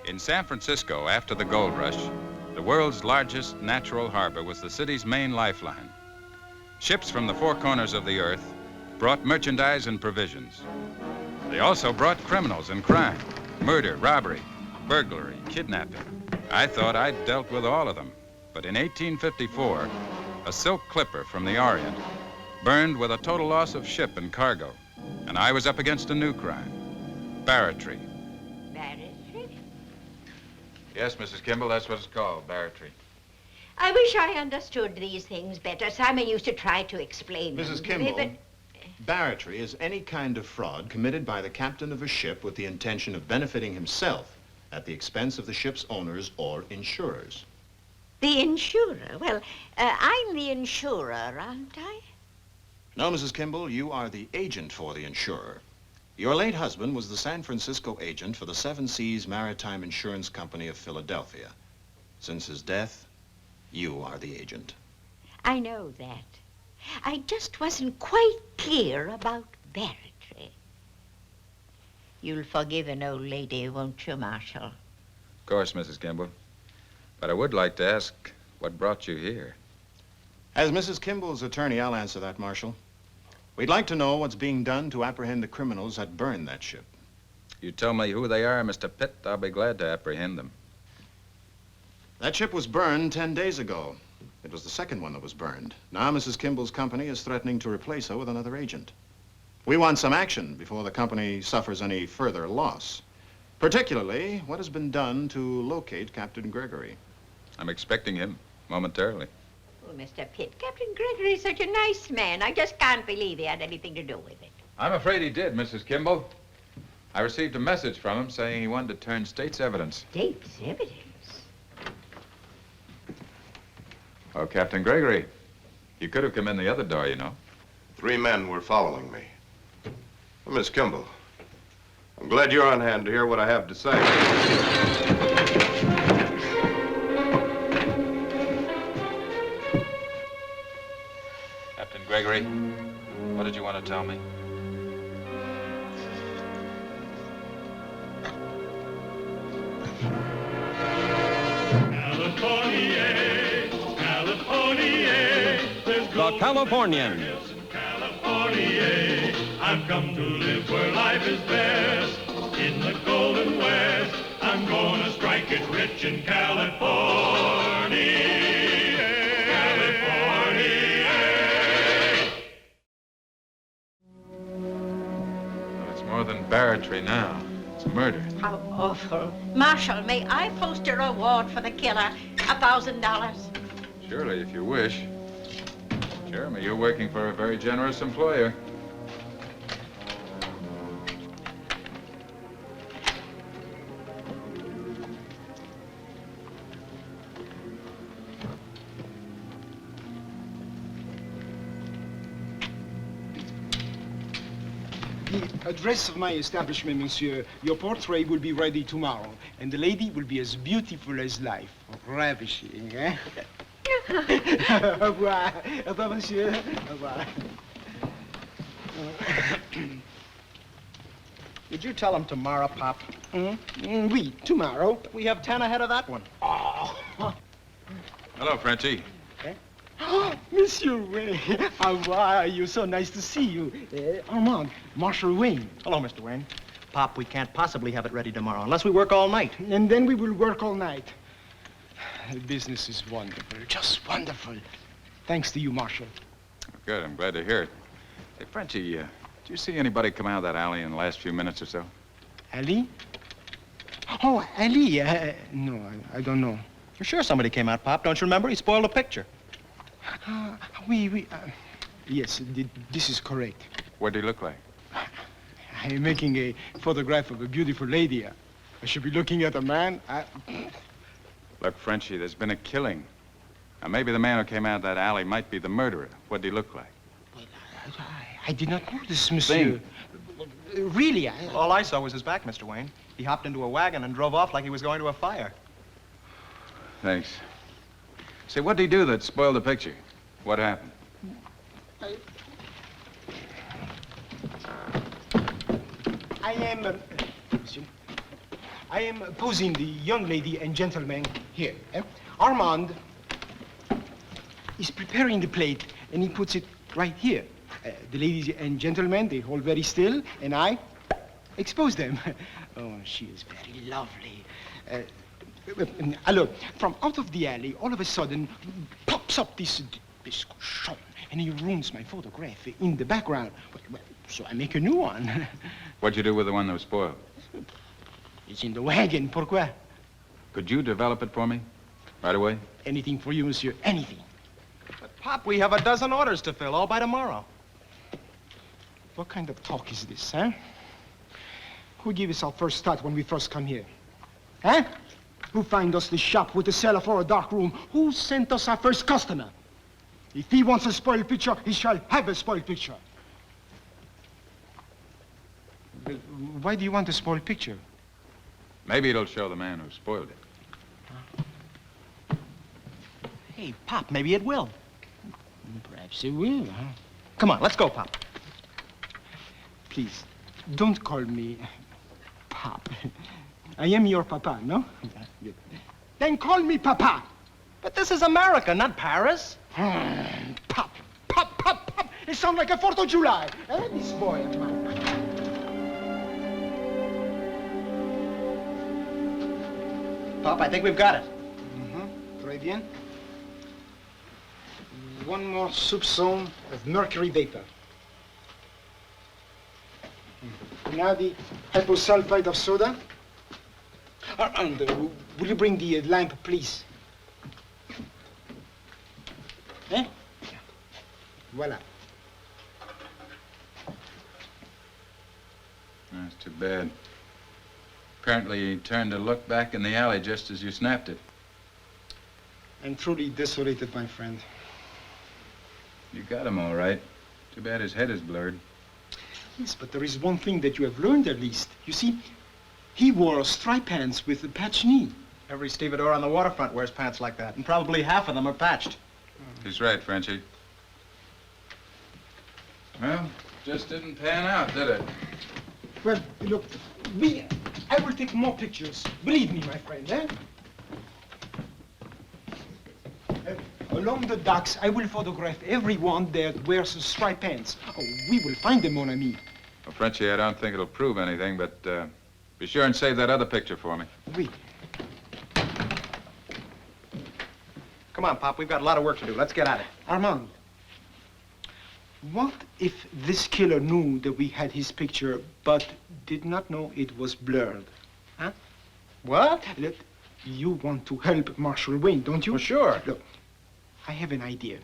In San Francisco, after the gold rush, the world's largest natural harbor was the city's main lifeline. Ships from the four corners of the earth brought merchandise and provisions. They also brought criminals and crime, murder, robbery, burglary, kidnapping. I thought I'd dealt with all of them, but in 1854, a silk clipper from the Orient burned with a total loss of ship and cargo, and I was up against a new crime, barratry. Barratry? Yes, Mrs. Kimball, that's what it's called, barratry. I wish I understood these things better. Simon used to try to explain them. Mrs. Kimball, barratry is any kind of fraud committed by the captain of a ship with the intention of benefiting himself at the expense of the ship's owners or insurers. The insurer? Well, I'm the insurer, aren't I? No, Mrs. Kimball, you are the agent for the insurer. Your late husband was the San Francisco agent for the Seven Seas Maritime Insurance Company of Philadelphia. Since his death, you are the agent. I know that. I just wasn't quite clear about barratry. You'll forgive an old lady, won't you, Marshal? Of course, Mrs. Kimball. But I would like to ask what brought you here. As Mrs. Kimball's attorney, I'll answer that, Marshal. We'd like to know what's being done to apprehend the criminals that burned that ship. You tell me who they are, Mr. Pitt, I'll be glad to apprehend them. That ship was burned 10 days ago. It was the second one that was burned. Now Mrs. Kimball's company is threatening to replace her with another agent. We want some action before the company suffers any further loss. Particularly, what has been done to locate Captain Gregory? I'm expecting him momentarily. Oh, Mr. Pitt, Captain Gregory is such a nice man. I just can't believe he had anything to do with it. I'm afraid he did, Mrs. Kimball. I received a message from him saying he wanted to turn state's evidence. State's evidence? Oh, Captain Gregory, you could have come in the other door, you know. 3 men were following me. Well, Miss Kimball, I'm glad you're on hand to hear what I have to say. Captain Gregory, what did you want to tell me? The Californians. California, I've come to live where life is best. In the Golden West, I'm gonna strike it rich in California. California. Well, it's more than barratry now. It's murder. How awful. Marshal, may I post a reward for the killer? $1,000. Surely, if you wish. Jeremy, you're working for a very generous employer. The address of my establishment, monsieur. Your portrait will be ready tomorrow, and the lady will be as beautiful as life. Ravishing, eh? Au revoir. Au revoir, monsieur. Au revoir. Did you tell him tomorrow, Pop? Oui, tomorrow. We have 10 ahead of that one. Oh. Hello, Frenchie. Oh, Monsieur Wayne. How are you? So nice to see you. Armand, Marshal Wayne. Hello, Mr. Wayne. Pop, we can't possibly have it ready tomorrow unless we work all night. And then we will work all night. The business is wonderful, just wonderful. Thanks to you, Marshal. Good, I'm glad to hear it. Hey, Frenchie, did you see anybody come out of that alley in the last few minutes or so? Ali? Oh, Ali. No, I don't know. For sure somebody came out, Pop. Don't you remember? He spoiled a picture. Oui. Yes, this is correct. What did he look like? I'm making a photograph of a beautiful lady. I should be looking at a man. Look, Frenchie, there's been a killing. Now, maybe the man who came out of that alley might be the murderer. What did he look like? Well, I did not notice, monsieur. Really, All I saw was his back, Mr. Wayne. He hopped into a wagon and drove off like he was going to a fire. Thanks. Say, what did he do that spoiled the picture? What happened? I am... monsieur. I am posing the young lady and gentleman here. Armand is preparing the plate, and he puts it right here. The ladies and gentlemen, they hold very still, and I expose them. Oh, she is very lovely. Alors, from out of the alley, all of a sudden, pops up this cochon, and he ruins my photograph in the background. Well, so I make a new one. What'd you do with the one that was spoiled? It's in the wagon. Pourquoi? Could you develop it for me? Right away? Anything for you, monsieur. Anything. But, Pop, we have a dozen orders to fill, all by tomorrow. What kind of talk is this, huh? Who gave us our first start when we first come here? Huh? Who find us the shop with the cellar for a dark room? Who sent us our first customer? If he wants a spoiled picture, he shall have a spoiled picture. Well, why do you want a spoiled picture? Maybe it'll show the man who spoiled it. Hey, Pop, maybe it will. Perhaps it will, huh? Come on, let's go, Pop. Please, don't call me Pop. I am your papa, no? Then call me Papa. But this is America, not Paris. Pop, pop, pop, pop. It sounds like a 4th of July. This boy of mine. Pop, I think we've got it. Très bien. One more soupçon of mercury vapor. Now the hyposulfite of soda. And will you bring the lamp, please? Eh? Voila. That's too bad. Apparently he turned to look back in the alley just as you snapped it. I'm truly desolated, my friend. You got him all right. Too bad his head is blurred. Yes, but there is one thing that you have learned at least. You see, he wore striped pants with a patched knee. Every stevedore on the waterfront wears pants like that, and probably half of them are patched. He's right, Frenchie. Well, just didn't pan out, did it? Well, look, I will take more pictures. Believe me, my friend, eh? Along the docks, I will photograph everyone that wears striped pants. Oh, we will find them, mon ami. Well, Frenchie, I don't think it'll prove anything, but be sure and save that other picture for me. Oui. Come on, Pop, we've got a lot of work to do. Let's get at it. Armand, what if this killer knew that we had his picture, but did not know it was blurred? Huh? What? Look, you want to help Marshal Wayne, don't you? Well, sure. Look, I have an idea.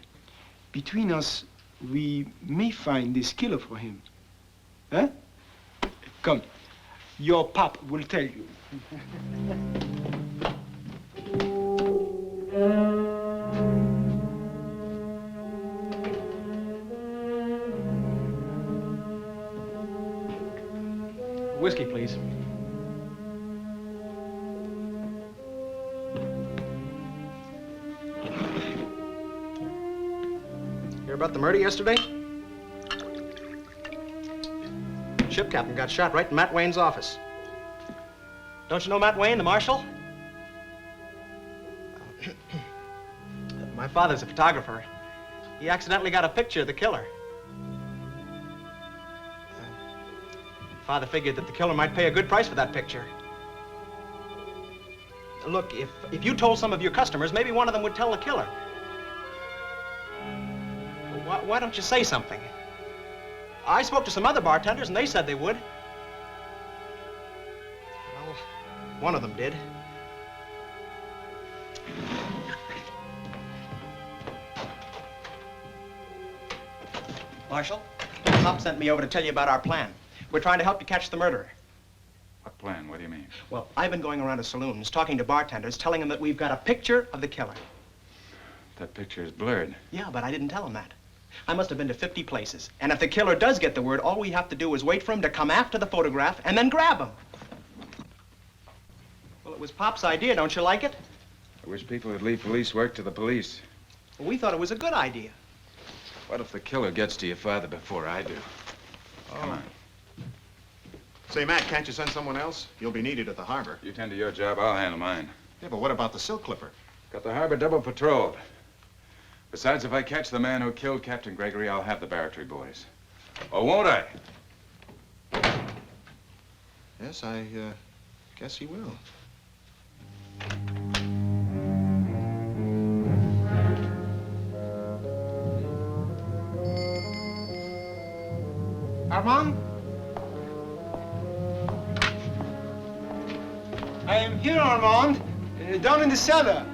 Between us, we may find this killer for him. Huh? Come, your pop will tell you. Whiskey, please. Hear about the murder yesterday? Ship captain got shot right in Matt Wayne's office. Don't you know Matt Wayne, the marshal? My father's a photographer. He accidentally got a picture of the killer. Father figured that the killer might pay a good price for that picture. Look, if you told some of your customers, maybe one of them would tell the killer. Why don't you say something? I spoke to some other bartenders, and they said they would. Well, one of them did. Marshal, Pop sent me over to tell you about our plan. We're trying to help you catch the murderer. What plan? What do you mean? Well, I've been going around to saloons, talking to bartenders, telling them that we've got a picture of the killer. That picture is blurred. Yeah, but I didn't tell them that. I must have been to 50 places. And if the killer does get the word, all we have to do is wait for him to come after the photograph and then grab him. Well, it was Pop's idea. Don't you like it? I wish people would leave police work to the police. Well, we thought it was a good idea. What if the killer gets to your father before I do? Come on. Say, Matt, can't you send someone else? You'll be needed at the harbor. You tend to your job, I'll handle mine. Yeah, but what about the silk clipper? Got the harbor double patrolled. Besides, if I catch the man who killed Captain Gregory, I'll have the barracks boys. Oh, won't I? Yes, I guess he will. Armand? I am here, Armand. Down in the cellar.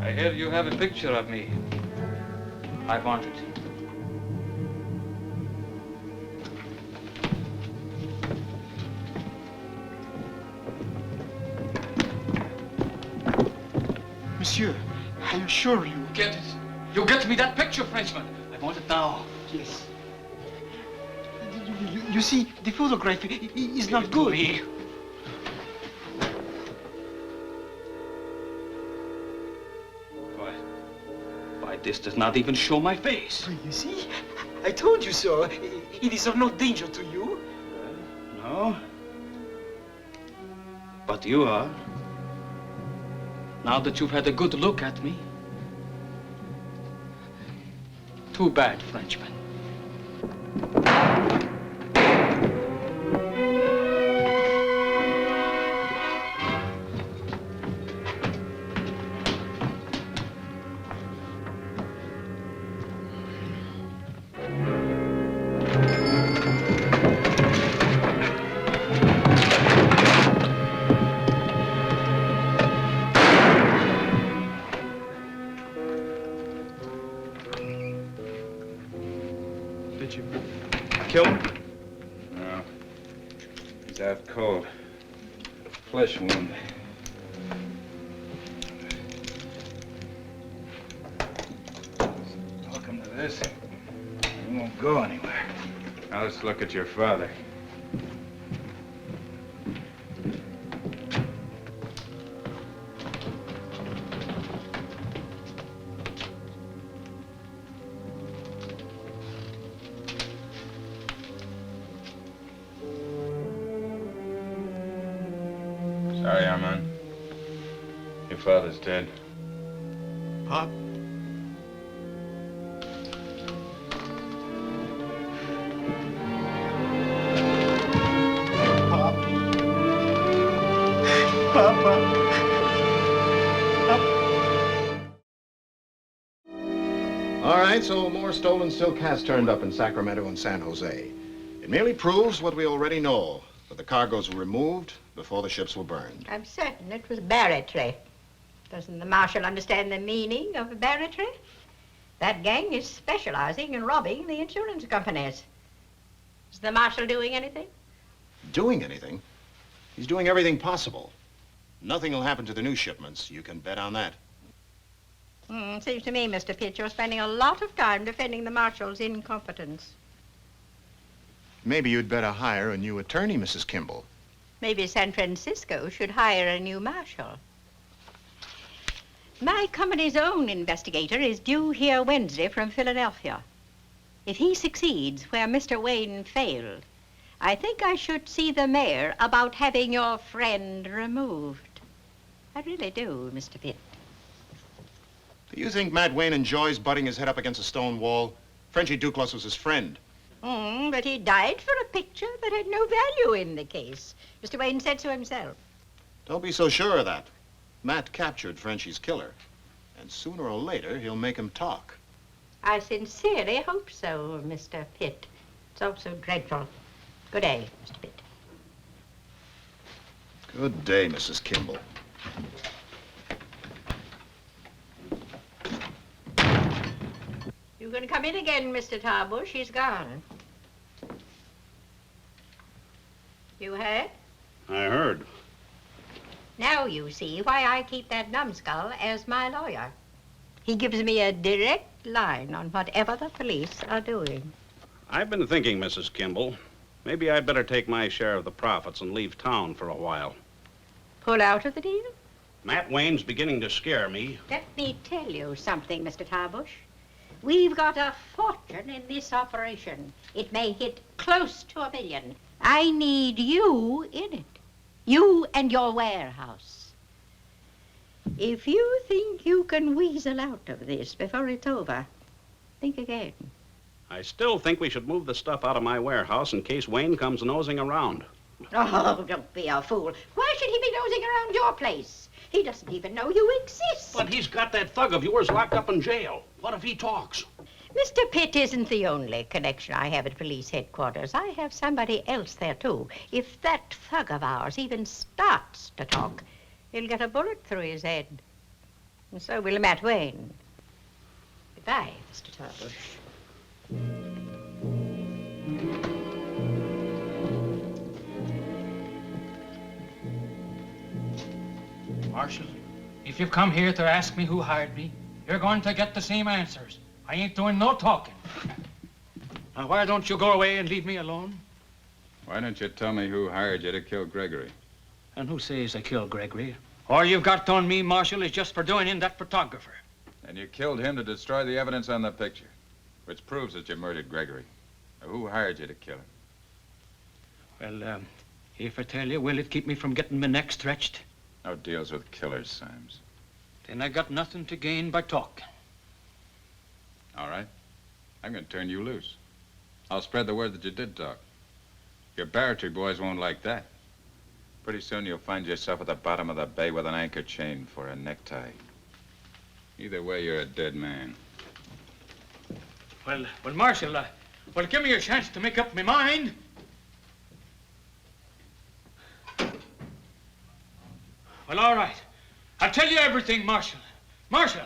I hear you have a picture of me. I want it. Monsieur, I assure you. Get it. You get me that picture, Frenchman. I want it now. Yes. You see, the photograph is not Give it to good. me. Why, this does not even show my face. You see? I told you so. It is of no danger to you. No. But you are. Now that you've had a good look at me. Too bad, Frenchman. Did you kill him? No. He's out cold. Flesh wound. Welcome to this. You won't go anywhere. Now let's look at your father. Sorry, Armand. Your father's dead. Pop? All right, so more stolen silk has turned up in Sacramento and San Jose. It merely proves what we already know, that the cargoes were removed before the ships were burned. I'm certain it was barratry. Doesn't the marshal understand the meaning of barratry? That gang is specializing in robbing the insurance companies. Is the marshal doing anything? Doing anything? He's doing everything possible. Nothing will happen to the new shipments. You can bet on that. Seems to me, Mr. Pitt, you're spending a lot of time defending the marshal's incompetence. Maybe you'd better hire a new attorney, Mrs. Kimball. Maybe San Francisco should hire a new marshal. My company's own investigator is due here Wednesday from Philadelphia. If he succeeds where Mr. Wayne failed, I think I should see the mayor about having your friend removed. I really do, Mr. Pitt. Do you think Matt Wayne enjoys butting his head up against a stone wall? Frenchy Duclos was his friend. But he died for a picture that had no value in the case. Mr. Wayne said so himself. Don't be so sure of that. Matt captured Frenchy's killer, and sooner or later he'll make him talk. I sincerely hope so, Mr. Pitt. It's all so dreadful. Good day, Mr. Pitt. Good day, Mrs. Kimball. You can come in again, Mr. Tarbush. She's gone. You heard? I heard. Now you see why I keep that numbskull as my lawyer. He gives me a direct line on whatever the police are doing. I've been thinking, Mrs. Kimball, maybe I'd better take my share of the profits and leave town for a while. Pull out of the deal? Matt Wayne's beginning to scare me. Let me tell you something, Mr. Tarbush. We've got a fortune in this operation. It may hit close to $1 million. I need you in it. You and your warehouse. If you think you can weasel out of this before it's over, think again. I still think we should move the stuff out of my warehouse in case Wayne comes nosing around. Oh, don't be a fool. Why should he be nosing around your place? He doesn't even know you exist. But he's got that thug of yours locked up in jail. What if he talks? Mr. Pitt isn't the only connection I have at police headquarters. I have somebody else there, too. If that thug of ours even starts to talk, he'll get a bullet through his head. And so will Matt Wayne. Goodbye, Mr. Tarbush. Marshal, if you've come here to ask me who hired me, you're going to get the same answers. I ain't doing no talking. Now, why don't you go away and leave me alone? Why don't you tell me who hired you to kill Gregory? And who says I killed Gregory? All you've got on me, Marshal, is just for doing in that photographer. And you killed him to destroy the evidence on the picture, which proves that you murdered Gregory. Now, who hired you to kill him? Well, if I tell you, will it keep me from getting my neck stretched? No deals with killers, Symes. Then I got nothing to gain by talking. All right. I'm going to turn you loose. I'll spread the word that you did talk. Your barratry boys won't like that. Pretty soon you'll find yourself at the bottom of the bay with an anchor chain for a necktie. Either way, you're a dead man. Well, Marshal, well, give me a chance to make up my mind. Well, all right. I'll tell you everything, Marshal. Marshal!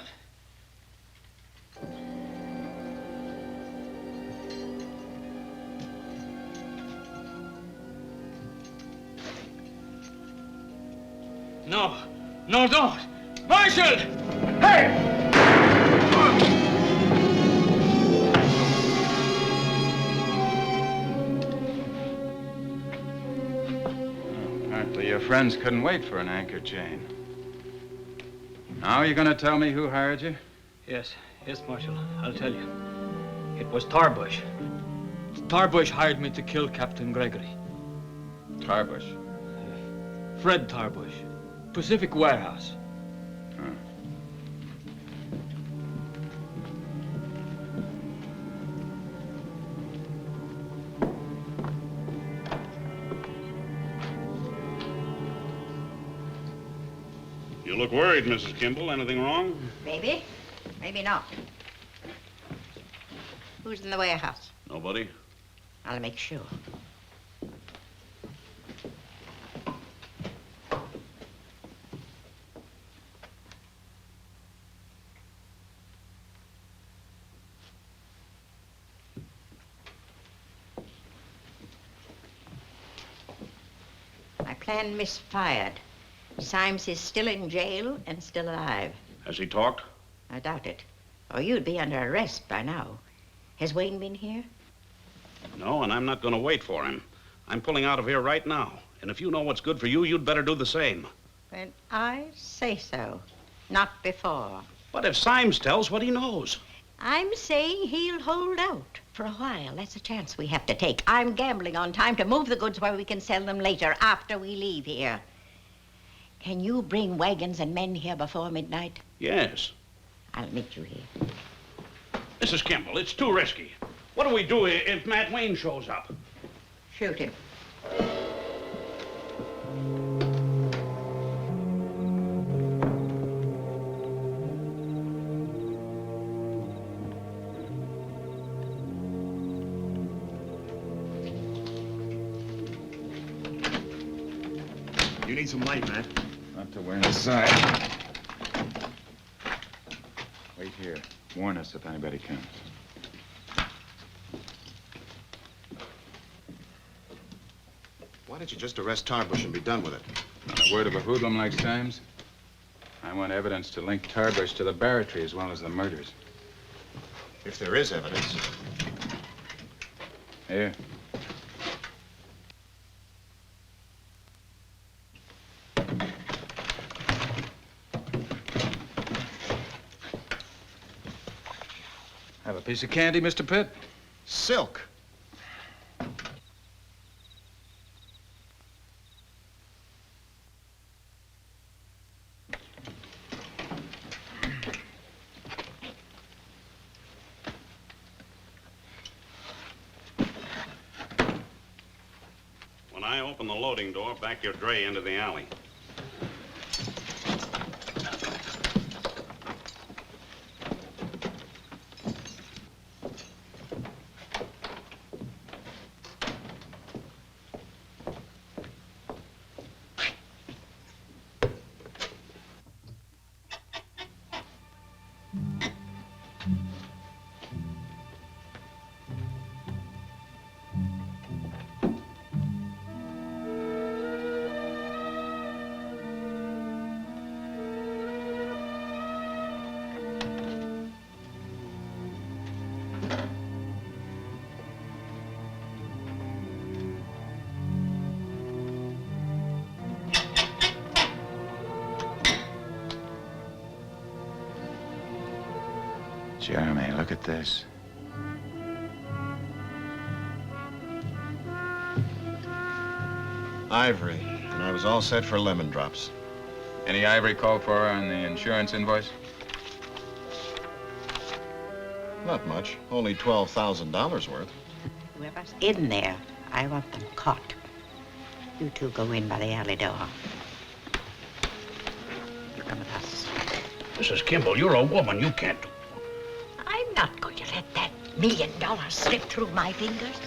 No, don't. Marshal! Hey! Apparently your friends couldn't wait for an anchor chain. Now you're going to tell me who hired you? Yes, Marshal. I'll tell you. It was Tarbush. Tarbush hired me to kill Captain Gregory. Tarbush? Fred Tarbush. Pacific Warehouse. Huh. You look worried, Mrs. Kimball. Anything wrong? Maybe. Maybe not. Who's in the warehouse? Nobody. I'll make sure. My plan misfired. Symes is still in jail and still alive. Has he talked? I doubt it. Or you'd be under arrest by now. Has Wayne been here? No, and I'm not going to wait for him. I'm pulling out of here right now. And if you know what's good for you, you'd better do the same. When I say so. Not before. But if Symes tells what he knows. I'm saying he'll hold out for a while. That's a chance we have to take. I'm gambling on time to move the goods where we can sell them later, after we leave here. Can you bring wagons and men here before midnight? Yes. I'll meet you here. Mrs. Kimball, it's too risky. What do we do if Matt Wayne shows up? Shoot him. You need some light, Matt. Not to wear inside. Wait here. Warn us if anybody comes. Why don't you just arrest Tarbush and be done with it? On a word of a hoodlum like Symes, I want evidence to link Tarbush to the barratry as well as the murders. If there is evidence. Here. Have a piece of candy, Mr. Pitt? Silk. When I open the loading door, back your dray into the alley. Jeremy, look at this. Ivory, and I was all set for lemon drops. Any ivory called for on the insurance invoice? Not much, only $12,000 worth. Whoever's in there, I want them caught. You two go in by the alley door. Come with us. Mrs. Kimball, you're a woman. You can't... I'm not going to let that $1 million slip through my fingers.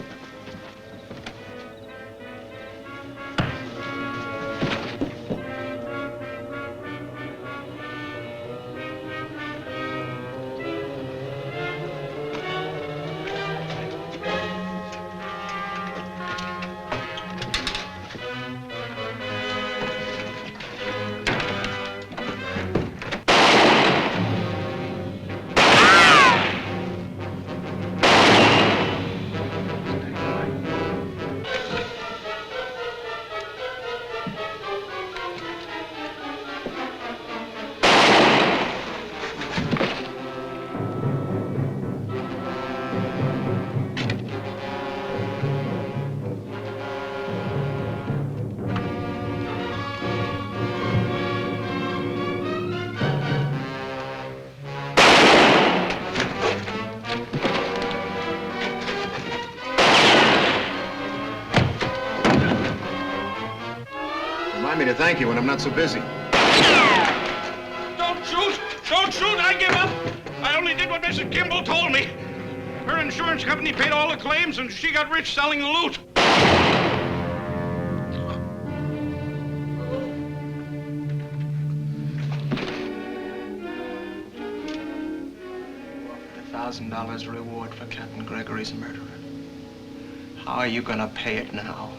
Remind me to thank you when I'm not so busy. Don't shoot! Don't shoot! I give up! I only did what Mrs. Kimball told me. Her insurance company paid all the claims, and she got rich selling the loot. $1,000 reward for Captain Gregory's murderer. How are you gonna pay it now?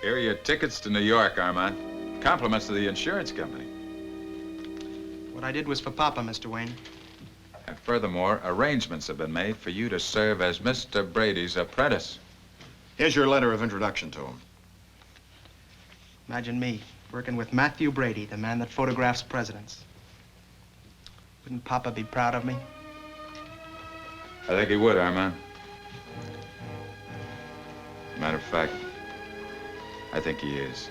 Here are your tickets to New York, Armand. Compliments to the insurance company. What I did was for Papa, Mr. Wayne. And furthermore, arrangements have been made for you to serve as Mr. Brady's apprentice. Here's your letter of introduction to him. Imagine me working with Matthew Brady, the man that photographs presidents. Wouldn't Papa be proud of me? I think he would, Armand. Matter of fact, I think he is.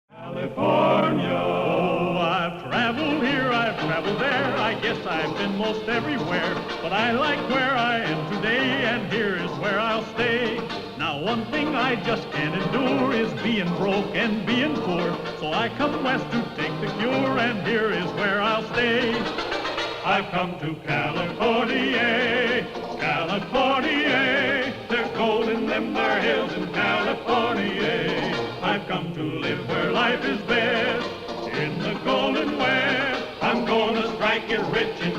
California. Oh, I've traveled here, I've traveled there. I guess I've been most everywhere. But I like where I am today, and here is where I'll stay. Now, one thing I just can't endure is being broke and being poor. So I come west to take the cure, and here is where I'll stay. I've come to California, California. There's gold in them there hills in California. I've come to live where life is best, in the golden west. I'm gonna strike it rich in